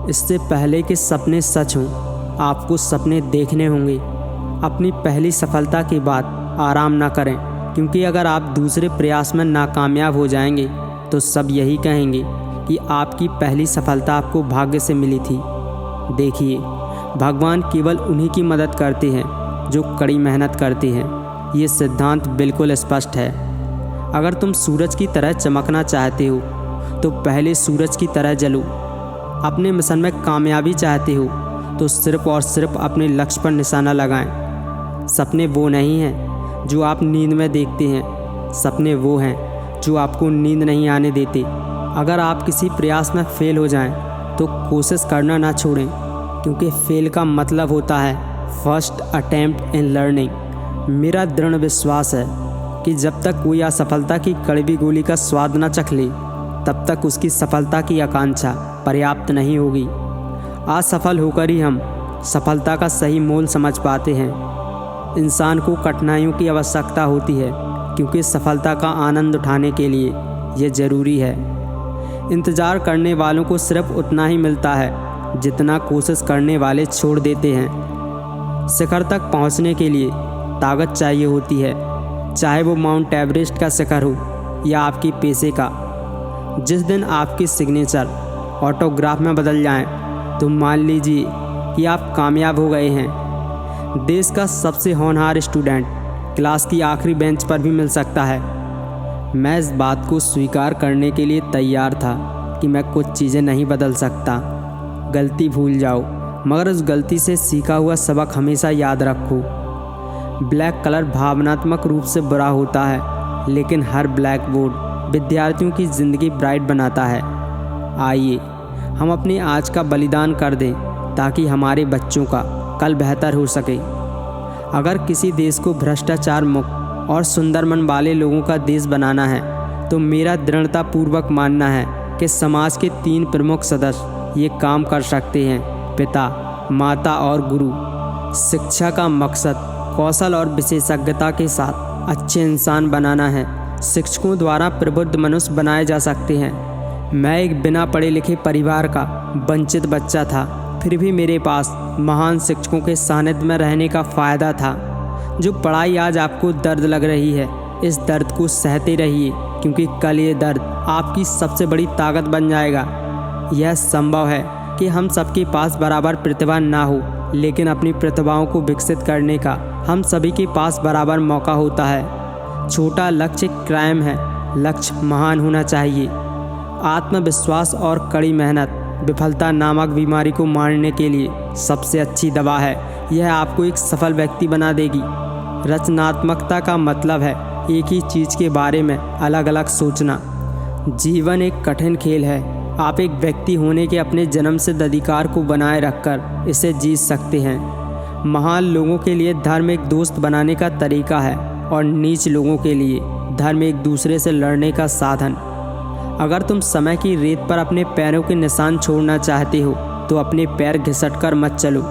इससे पहले कि सपने सच हों, आपको सपने देखने होंगे। अपनी पहली सफलता के बाद आराम ना करें, क्योंकि अगर आप दूसरे प्रयास में नाकामयाब हो जाएंगे तो सब यही कहेंगे कि आपकी पहली सफलता आपको भाग्य से मिली थी। देखिए, भगवान केवल उन्हीं की मदद करते हैं जो कड़ी मेहनत करते हैं। ये सिद्धांत बिल्कुल स्पष्ट है। अगर तुम सूरज की तरह चमकना चाहते हो तो पहले सूरज की तरह जलो। अपने मिशन में कामयाबी चाहते हो तो सिर्फ और सिर्फ अपने लक्ष्य पर निशाना लगाएं। सपने वो नहीं हैं जो आप नींद में देखते हैं, सपने वो हैं जो आपको नींद नहीं आने देते। अगर आप किसी प्रयास में फेल हो जाएं तो कोशिश करना ना छोड़ें, क्योंकि फेल का मतलब होता है फर्स्ट अटेम्प्ट इन लर्निंग। मेरा दृढ़ विश्वास है कि जब तक कोई असफलता की कड़वी गोली का स्वाद न चख ले, तब तक उसकी सफलता की आकांक्षा पर्याप्त नहीं होगी। असफल होकर ही हम सफलता का सही मोल समझ पाते हैं। इंसान को कठिनाइयों की आवश्यकता होती है, क्योंकि सफलता का आनंद उठाने के लिए ये ज़रूरी है। इंतज़ार करने वालों को सिर्फ उतना ही मिलता है जितना कोशिश करने वाले छोड़ देते हैं। शिखर तक पहुंचने के लिए ताकत चाहिए होती है, चाहे वो माउंट एवरेस्ट का शिखर हो या आपके पैसे का। जिस दिन आपकी सिग्नेचर ऑटोग्राफ में बदल जाएं, तो मान लीजिए कि आप कामयाब हो गए हैं। देश का सबसे होनहार स्टूडेंट क्लास की आखिरी बेंच पर भी मिल सकता है। मैं इस बात को स्वीकार करने के लिए तैयार था कि मैं कुछ चीज़ें नहीं बदल सकता। गलती भूल जाओ, मगर उस गलती से सीखा हुआ सबक हमेशा याद रखो। ब्लैक कलर भावनात्मक रूप से बुरा होता है, लेकिन हर ब्लैक बोर्ड विद्यार्थियों की ज़िंदगी ब्राइट बनाता है। आइए हम अपने आज का बलिदान कर दें, ताकि हमारे बच्चों का कल बेहतर हो सके। अगर किसी देश को भ्रष्टाचार मुक्त और सुंदर मन वाले लोगों का देश बनाना है, तो मेरा दृढ़तापूर्वक मानना है कि समाज के 3 प्रमुख सदस्य ये काम कर सकते हैं: पिता, माता और गुरु। शिक्षा का मकसद कौशल और विशेषज्ञता के साथ अच्छे इंसान बनाना है। शिक्षकों द्वारा प्रबुद्ध मनुष्य बनाए जा सकते हैं। मैं एक बिना पढ़े लिखे परिवार का वंचित बच्चा था, फिर भी मेरे पास महान शिक्षकों के सानिध्य में रहने का फ़ायदा था। जो पढ़ाई आज आपको दर्द लग रही है, इस दर्द को सहते रहिए, क्योंकि कल ये दर्द आपकी सबसे बड़ी ताकत बन जाएगा। यह संभव है कि हम सबके पास बराबर प्रतिभा ना हो, लेकिन अपनी प्रतिभाओं को विकसित करने का हम सभी के पास बराबर मौका होता है। छोटा लक्ष्य क्राइम है, लक्ष्य महान होना चाहिए। आत्मविश्वास और कड़ी मेहनत विफलता नामक बीमारी को मारने के लिए सबसे अच्छी दवा है। यह आपको एक सफल व्यक्ति बना देगी। रचनात्मकता का मतलब है एक ही चीज़ के बारे में अलग अलग सोचना। जीवन एक कठिन खेल है। आप एक व्यक्ति होने के अपने जन्मसिद्ध अधिकार को बनाए रखकर इसे जीत सकते हैं। महान लोगों के लिए धर्म एक दोस्त बनाने का तरीका है, और नीच लोगों के लिए धर्म एक दूसरे से लड़ने का साधन। अगर तुम समय की रेत पर अपने पैरों के निशान छोड़ना चाहते हो, तो अपने पैर घिसटकर मत चलो।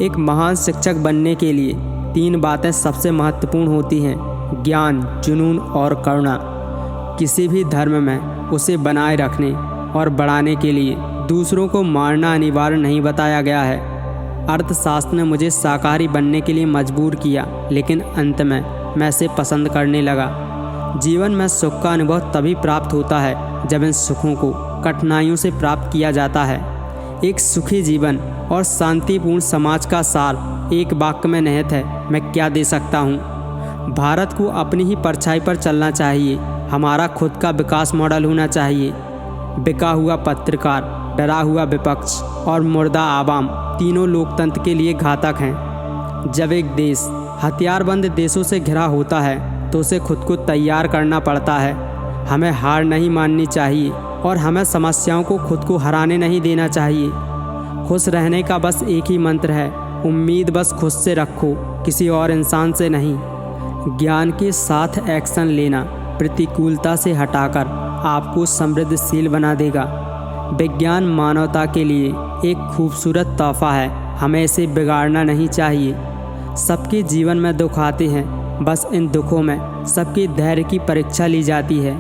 एक महान शिक्षक बनने के लिए 3 बातें सबसे महत्वपूर्ण होती हैं: ज्ञान, जुनून और करुणा। किसी भी धर्म में उसे बनाए रखने और बढ़ाने के लिए दूसरों को मारना अनिवार्य नहीं बताया गया है। अर्थशास्त्र ने मुझे शाकाहारी बनने के लिए मजबूर किया, लेकिन अंत में मैं इसे पसंद करने लगा। जीवन में सुख का अनुभव तभी प्राप्त होता है जब इन सुखों को कठिनाइयों से प्राप्त किया जाता है। एक सुखी जीवन और शांतिपूर्ण समाज का सार एक वाक्य में निहित है: मैं क्या दे सकता हूँ। भारत को अपनी ही परछाई पर चलना चाहिए। हमारा खुद का विकास मॉडल होना चाहिए। बिका हुआ पत्रकार, डरा हुआ विपक्ष और मुर्दा आवाम तीनों लोकतंत्र के लिए घातक हैं। जब एक देश हथियारबंद देशों से घिरा होता है तो उसे खुद को तैयार करना पड़ता है। हमें हार नहीं माननी चाहिए और हमें समस्याओं को खुद को हराने नहीं देना चाहिए। खुश रहने का बस एक ही मंत्र है: उम्मीद बस खुद से रखो, किसी और इंसान से नहीं। ज्ञान के साथ एक्शन लेना प्रतिकूलता से हटाकर आपको समृद्धशील बना देगा। विज्ञान मानवता के लिए एक खूबसूरत तोहफा है, हमें इसे बिगाड़ना नहीं चाहिए। सबके जीवन में दुख आते हैं, बस इन दुखों में सबके धैर्य की परीक्षा ली जाती है।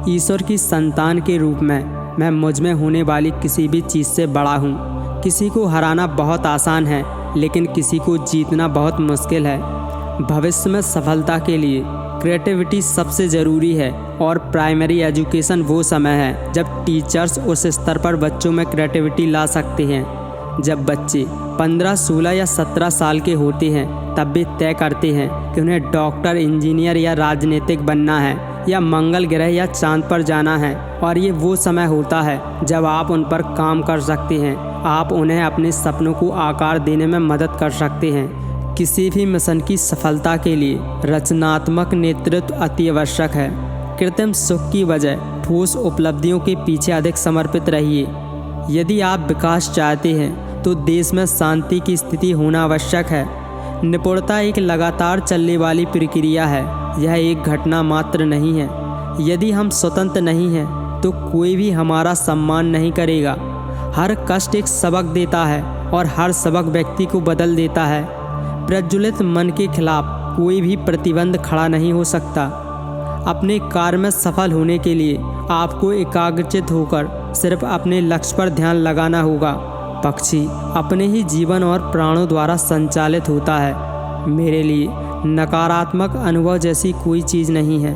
ईश्वर की संतान के रूप में मैं मुझ में होने वाली किसी भी चीज़ से बड़ा हूँ। किसी को हराना बहुत आसान है, लेकिन किसी को जीतना बहुत मुश्किल है। भविष्य में सफलता के लिए क्रिएटिविटी सबसे ज़रूरी है और प्राइमरी एजुकेशन वो समय है जब टीचर्स उस स्तर पर बच्चों में क्रिएटिविटी ला सकते हैं। जब बच्चे 15, 16 या 17 साल के होते हैं तब वे तय करते हैं कि उन्हें डॉक्टर, इंजीनियर या राजनीतिक बनना है या मंगल ग्रह या चांद पर जाना है, और ये वो समय होता है जब आप उन पर काम कर सकते हैं। आप उन्हें अपने सपनों को आकार देने में मदद कर सकते हैं। किसी भी मिशन की सफलता के लिए रचनात्मक नेतृत्व अति आवश्यक है। कृत्रिम सुख की बजाय ठोस उपलब्धियों के पीछे अधिक समर्पित रहिए। यदि आप विकास चाहते हैं तो देश में शांति की स्थिति होना आवश्यक है। निपुणता एक लगातार चलने वाली प्रक्रिया है, यह एक घटना मात्र नहीं है। यदि हम स्वतंत्र नहीं हैं तो कोई भी हमारा सम्मान नहीं करेगा। हर कष्ट एक सबक देता है और हर सबक व्यक्ति को बदल देता है। प्रज्वलित मन के खिलाफ कोई भी प्रतिबंध खड़ा नहीं हो सकता। अपने कार्य में सफल होने के लिए आपको एकाग्रचित होकर सिर्फ अपने लक्ष्य पर ध्यान लगाना होगा। पक्षी अपने ही जीवन और प्राणों द्वारा संचालित होता है। मेरे लिए नकारात्मक अनुभव जैसी कोई चीज़ नहीं है।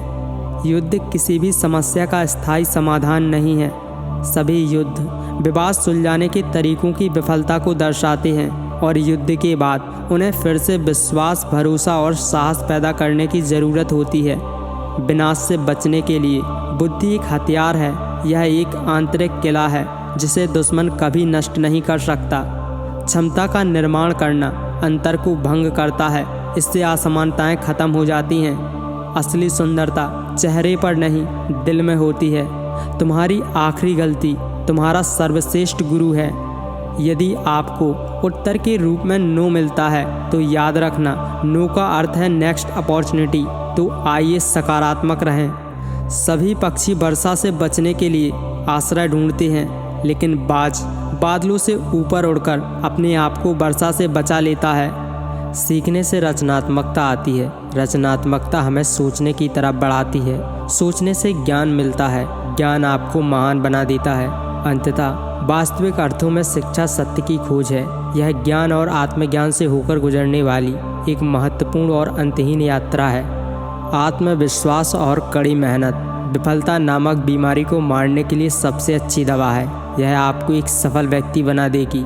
युद्ध किसी भी समस्या का स्थायी समाधान नहीं है। सभी युद्ध विवाद सुलझाने के तरीकों की विफलता को दर्शाते हैं और युद्ध के बाद उन्हें फिर से विश्वास, भरोसा और साहस पैदा करने की ज़रूरत होती है। विनाश से बचने के लिए बुद्धि एक हथियार है। यह एक आंतरिक किला है जिसे दुश्मन कभी नष्ट नहीं कर सकता। क्षमता का निर्माण करना अंतर को भंग करता है, इससे असमानताएं खत्म हो जाती हैं। असली सुंदरता चेहरे पर नहीं, दिल में होती है। तुम्हारी आखिरी गलती तुम्हारा सर्वश्रेष्ठ गुरु है। यदि आपको उत्तर के रूप में नो मिलता है तो याद रखना, नो का अर्थ है नेक्स्ट अपॉर्चुनिटी। तो आइए सकारात्मक रहें। सभी पक्षी वर्षा से बचने के लिए आश्रय ढूंढते हैं, लेकिन बाज बादलों से ऊपर उड़कर अपने आप को वर्षा से बचा लेता है। सीखने से रचनात्मकता आती है। रचनात्मकता हमें सोचने की तरफ बढ़ाती है। सोचने से ज्ञान मिलता है। ज्ञान आपको महान बना देता है। अंततः वास्तविक अर्थों में शिक्षा सत्य की खोज है। यह ज्ञान और आत्मज्ञान से होकर गुजरने वाली एक महत्वपूर्ण और अंतहीन यात्रा है। आत्मविश्वास और कड़ी मेहनत विफलता नामक बीमारी को मारने के लिए सबसे अच्छी दवा है। यह आपको एक सफल व्यक्ति बना देगी।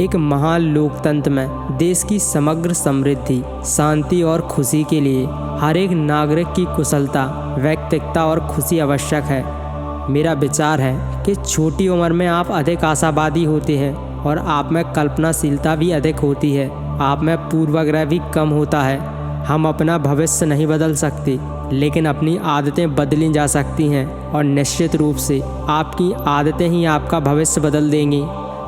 एक महान लोकतंत्र में देश की समग्र समृद्धि, शांति और खुशी के लिए हर एक नागरिक की कुशलता, व्यक्तित्व और खुशी आवश्यक है। मेरा विचार है कि छोटी उम्र में आप अधिक आशावादी होते हैं और आप में कल्पनाशीलता भी अधिक होती है। आप में पूर्वाग्रह भी कम होता है। हम अपना भविष्य नहीं बदल सकते, लेकिन अपनी आदतें बदली जा सकती हैं और निश्चित रूप से आपकी आदतें ही आपका भविष्य बदल देंगी।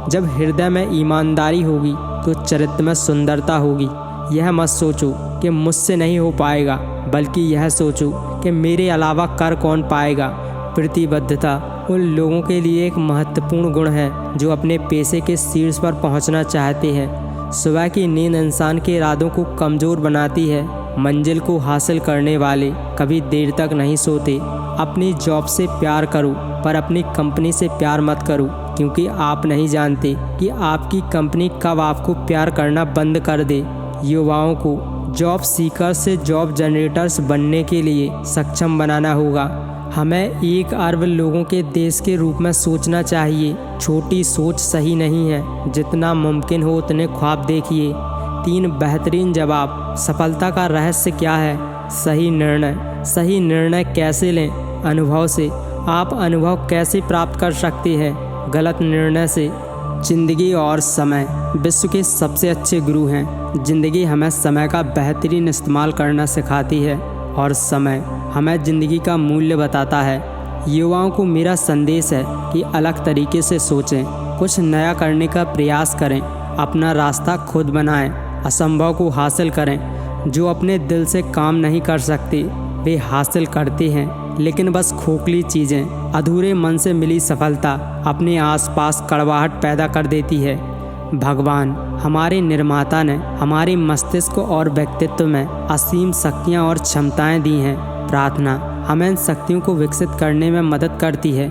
जब हृदय में ईमानदारी होगी तो चरित्र में सुंदरता होगी। यह मत सोचो कि मुझसे नहीं हो पाएगा, बल्कि यह सोचो कि मेरे अलावा कर कौन पाएगा। प्रतिबद्धता उन लोगों के लिए एक महत्वपूर्ण गुण है जो अपने पेशे के शीर्ष पर पहुंचना चाहते हैं। सुबह की नींद इंसान के इरादों को कमज़ोर बनाती है। मंजिल को हासिल करने वाले कभी देर तक नहीं सोते। अपनी जॉब से प्यार करो, पर अपनी कंपनी से प्यार मत करो, क्योंकि आप नहीं जानते कि आपकी कंपनी कब आपको प्यार करना बंद कर दे। युवाओं को जॉब सीकर से जॉब जनरेटर्स बनने के लिए सक्षम बनाना होगा। हमें 1 अरब लोगों के देश के रूप में सोचना चाहिए। छोटी सोच सही नहीं है। जितना मुमकिन हो उतने ख्वाब देखिए। 3 बेहतरीन जवाब। सफलता का रहस्य क्या है? सही निर्णय। सही निर्णय कैसे लें? अनुभव से। आप अनुभव कैसे प्राप्त कर सकते हैं? गलत निर्णय से। जिंदगी और समय विश्व के सबसे अच्छे गुरु हैं। जिंदगी हमें समय का बेहतरीन इस्तेमाल करना सिखाती है और समय हमें ज़िंदगी का मूल्य बताता है। युवाओं को मेरा संदेश है कि अलग तरीके से सोचें, कुछ नया करने का प्रयास करें, अपना रास्ता खुद बनाएं, असंभव को हासिल करें। जो अपने दिल से काम नहीं कर सकते वे हासिल करते हैं, लेकिन बस खोखली चीज़ें। अधूरे मन से मिली सफलता अपने आसपास कड़वाहट पैदा कर देती है। भगवान हमारे निर्माता ने हमारे मस्तिष्क और व्यक्तित्व में असीम शक्तियाँ और क्षमताएं दी हैं। प्रार्थना हमें इन शक्तियों को विकसित करने में मदद करती है।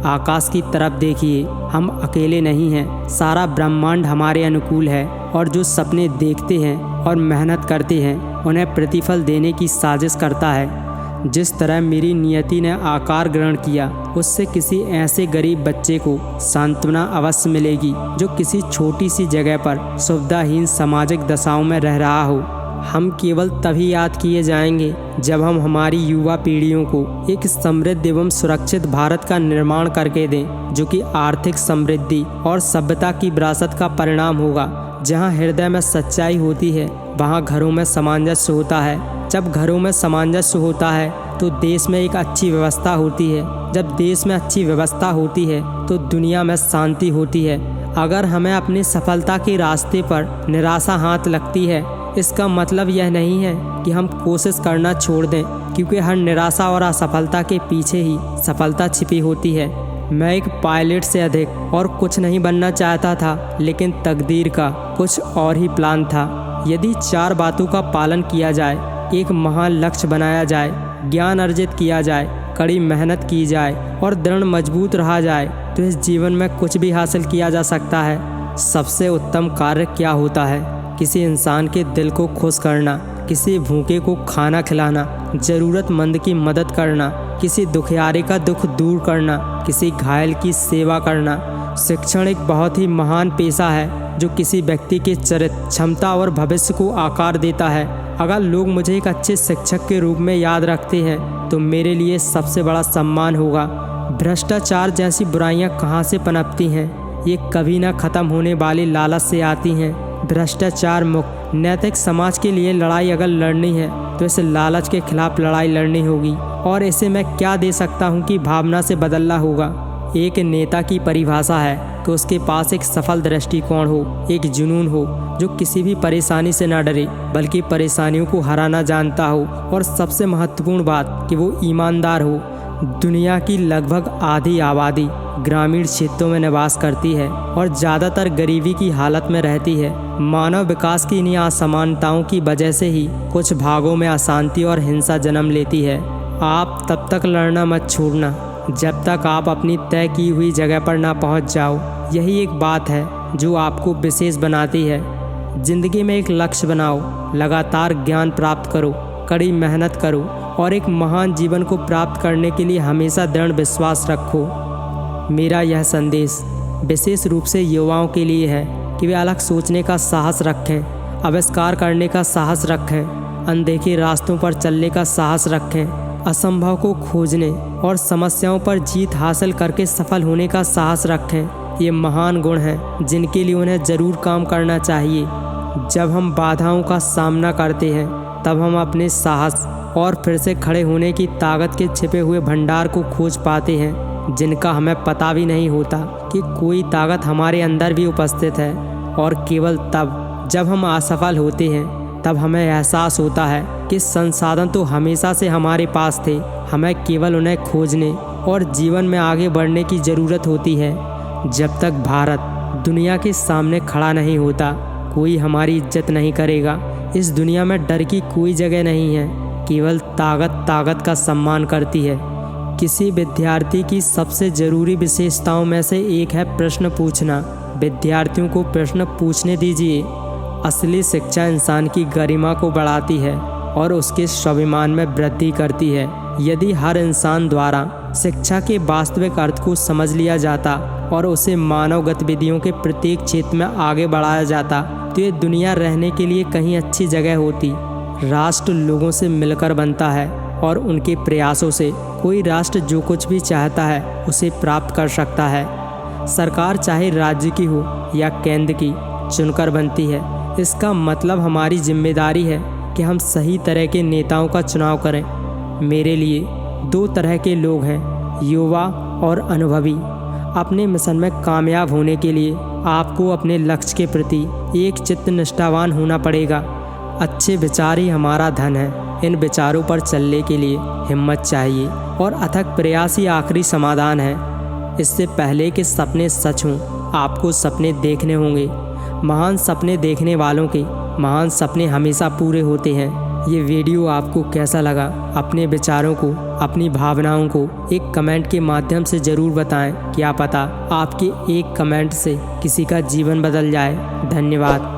आकाश की तरफ देखिए, हम अकेले नहीं हैं। सारा ब्रह्मांड हमारे अनुकूल है और जो सपने देखते हैं और मेहनत करते हैं उन्हें प्रतिफल देने की साजिश करता है। जिस तरह मेरी नियति ने आकार ग्रहण किया, उससे किसी ऐसे गरीब बच्चे को सांत्वना अवश्य मिलेगी जो किसी छोटी सी जगह पर सुविधाहीन सामाजिक दशाओं में रह रहा हो। हम केवल तभी याद किए जाएंगे जब हम हमारी युवा पीढ़ियों को एक समृद्ध एवं सुरक्षित भारत का निर्माण करके दें, जो कि आर्थिक समृद्धि और सभ्यता की विरासत का परिणाम होगा। जहां हृदय में सच्चाई होती है, वहां घरों में सामंजस्य होता है। जब घरों में सामंजस्य होता है तो देश में एक अच्छी व्यवस्था होती है। जब देश में अच्छी व्यवस्था होती है तो दुनिया में शांति होती है। अगर हमें अपनी सफलता के रास्ते पर निराशा हाथ लगती है, इसका मतलब यह नहीं है कि हम कोशिश करना छोड़ दें, क्योंकि हर निराशा और असफलता के पीछे ही सफलता छिपी होती है। मैं एक पायलट से अधिक और कुछ नहीं बनना चाहता था, लेकिन तकदीर का कुछ और ही प्लान था। यदि 4 बातों का पालन किया जाए, एक महान लक्ष्य बनाया जाए, ज्ञान अर्जित किया जाए, कड़ी मेहनत की जाए और दृढ़ मजबूत रहा जाए, तो इस जीवन में कुछ भी हासिल किया जा सकता है। सबसे उत्तम कार्य क्या होता है? किसी इंसान के दिल को खुश करना, किसी भूखे को खाना खिलाना, ज़रूरतमंद की मदद करना, किसी दुखियारे का दुख दूर करना, किसी घायल की सेवा करना। शिक्षण एक बहुत ही महान पेशा है जो किसी व्यक्ति के चरित्र, क्षमता और भविष्य को आकार देता है। अगर लोग मुझे एक अच्छे शिक्षक के रूप में याद रखते हैं तो मेरे लिए सबसे बड़ा सम्मान होगा। भ्रष्टाचार जैसी बुराइयां कहाँ से पनपती हैं? ये कभी ना ख़त्म होने वाले लालच से आती हैं। भ्रष्टाचार मुक्त नैतिक समाज के लिए लड़ाई अगर लड़नी है तो इस लालच के खिलाफ लड़ाई लड़नी होगी। और इसे मैं क्या दे सकता हूँ कि भावना से बदलना होगा। एक नेता की परिभाषा है कि उसके पास एक सफल दृष्टिकोण हो, एक जुनून हो जो किसी भी परेशानी से ना डरे बल्कि परेशानियों को हराना जानता हो, और सबसे महत्वपूर्ण बात कि वो ईमानदार हो। दुनिया की लगभग आधी आबादी ग्रामीण क्षेत्रों में निवास करती है और ज़्यादातर गरीबी की हालत में रहती है। मानव विकास की इन्हीं असमानताओं की वजह से ही कुछ भागों में अशांति और हिंसा जन्म लेती है। आप तब तक लड़ना मत छोड़ना जब तक आप अपनी तय की हुई जगह पर ना पहुंच जाओ। यही एक बात है जो आपको विशेष बनाती है। जिंदगी में एक लक्ष्य बनाओ, लगातार ज्ञान प्राप्त करो, कड़ी मेहनत करो और एक महान जीवन को प्राप्त करने के लिए हमेशा दृढ़ विश्वास रखो। मेरा यह संदेश विशेष रूप से युवाओं के लिए है कि वे अलग सोचने का साहस रखें, आविष्कार करने का साहस रखें, अनदेखे रास्तों पर चलने का साहस रखें, असंभव को खोजने और समस्याओं पर जीत हासिल करके सफल होने का साहस रखें। ये महान गुण हैं जिनके लिए उन्हें ज़रूर काम करना चाहिए। जब हम बाधाओं का सामना करते हैं तब हम अपने साहस और फिर से खड़े होने की ताकत के छिपे हुए भंडार को खोज पाते हैं, जिनका हमें पता भी नहीं होता कि कोई ताकत हमारे अंदर भी उपस्थित है। और केवल तब जब हम असफल होते हैं तब हमें एहसास होता है कि संसाधन तो हमेशा से हमारे पास थे, हमें केवल उन्हें खोजने और जीवन में आगे बढ़ने की ज़रूरत होती है। जब तक भारत दुनिया के सामने खड़ा नहीं होता, कोई हमारी इज्जत नहीं करेगा। इस दुनिया में डर की कोई जगह नहीं है, केवल ताकत का सम्मान करती है। किसी विद्यार्थी की सबसे ज़रूरी विशेषताओं में से एक है प्रश्न पूछना। विद्यार्थियों को प्रश्न पूछने दीजिए। असली शिक्षा इंसान की गरिमा को बढ़ाती है और उसके स्वाभिमान में वृद्धि करती है। यदि हर इंसान द्वारा शिक्षा के वास्तविक अर्थ को समझ लिया जाता और उसे मानव गतिविधियों के प्रत्येक क्षेत्र में आगे बढ़ाया जाता तो ये दुनिया रहने के लिए कहीं अच्छी जगह होती। राष्ट्र लोगों से मिलकर बनता है और उनके प्रयासों से कोई राष्ट्र जो कुछ भी चाहता है उसे प्राप्त कर सकता है। सरकार चाहे राज्य की हो या केंद्र की, चुनकर बनती है। इसका मतलब हमारी जिम्मेदारी है कि हम सही तरह के नेताओं का चुनाव करें। मेरे लिए 2 तरह के लोग हैं, युवा और अनुभवी। अपने मिशन में कामयाब होने के लिए आपको अपने लक्ष्य के प्रति एक चित्त निष्ठावान होना पड़ेगा। अच्छे विचार ही हमारा धन है। इन विचारों पर चलने के लिए हिम्मत चाहिए और अथक प्रयास ही आखिरी समाधान है। इससे पहले कि सपने सच हों, आपको सपने देखने होंगे। महान सपने देखने वालों के महान सपने हमेशा पूरे होते हैं। ये वीडियो आपको कैसा लगा, अपने विचारों को, अपनी भावनाओं को एक कमेंट के माध्यम से ज़रूर बताएं। क्या पता आपके एक कमेंट से किसी का जीवन बदल जाए। धन्यवाद।